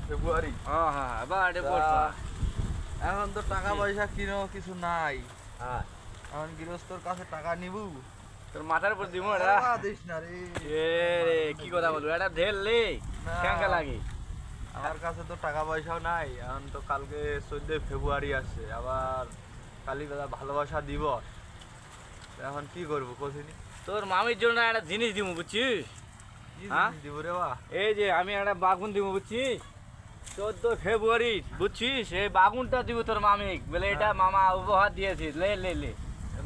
ফেব্রুয়ারি। হ্যাঁ হ্যাঁ এবার এটা বল। এখন তো টাকা পয়সা কিনো কিছু নাই। হ্যাঁ এখন গৃহস্থর কাছে টাকা নিবু। তোর মাথার উপর দিব এটা। টাকা দিস না রে। এ রে কি কথা বলবো এটা ঢেললে না। কেঙ্কা লাগে। আমার কাছে তো টাকা পয়সাও নাই। এখন তো কালকে 14 ফেব্রুয়ারি আসছে, আবার কালী ভালোবাসা দিবস। এখন কি করবো কোথায়? তোর মামির জন্য একটা জিনিস দিব বুঝছিস? কি হ্যাঁ? জিনিস দিব রে বা? এই যে আমি একটা বাগুন দিব বুঝছিস? 14 ফেব্রুয়ারি বুঝছিস? এই বাগুনটা দিব তোর মামিক বলে এটা মামা উপহার দিয়েছি, লে লে লে।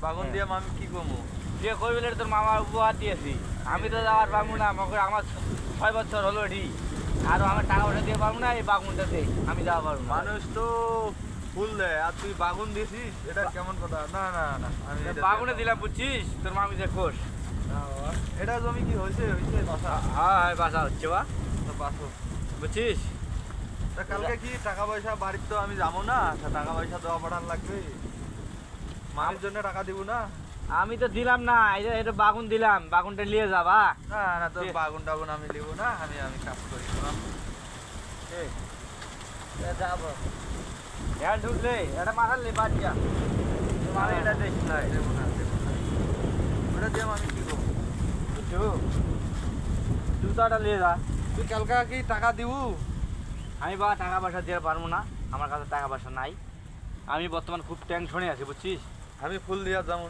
বাগুন দিয়ে আমি কি করবো? দিয়ে কই বলে তোর মামা উপহার দিয়েছি। আমি তো যাওয়ার পারবো না, আমার 6 বছর হলো এটি। আর আমার টাকা পয়সা দিয়ে পারবো না, এই বাগুনটা দে, আমি যাওয়া পারবো না। মানুষ তো ফুল দেয় আর তুই বাগুন দিছিস, এটা কেমন কথা? না না না, আমি এটা বাগুনে দেব দিলাম বুঝছিস তোর মামি যে কোষ। না বাবা। এটা জমি কি হয়েছে? হয়েছে বাসা? হ্যাঁ বাসা হচ্ছে বা তো বাসো। বুঝছিস? তা কালকে কি টাকা পয়সা বাড়ির তো আমি যাবো না, তা টাকা পয়সা দেওয়া পাঠান লাগবে। মামির জন্য টাকা দিব না? আমি তো দিলাম না, এই যে এটা বাগুন দিলাম, বাগুনটা নিয়ে যাবা। না না, তো বাগুন টাগুন আমি নিব না, আমি আমি কাজ করি। যাবো হ্যাঁ ঢুকলে এটা মাথার লে বাদ যা। তোমার এটা দেখ না দেবো না, দেবো না। ওটা দিয়ে আমি কি করবো? বুঝছো? জুতাটা নিয়ে যা। তুই কালকে কি টাকা দিব? আমি বা টাকা পয়সা দিতে পারবো না, আমার কাছে টাকা পয়সা নাই। আমি বর্তমান খুব টেনশনে আছি বুঝছিস? আমি ফুল দিয়া যাবো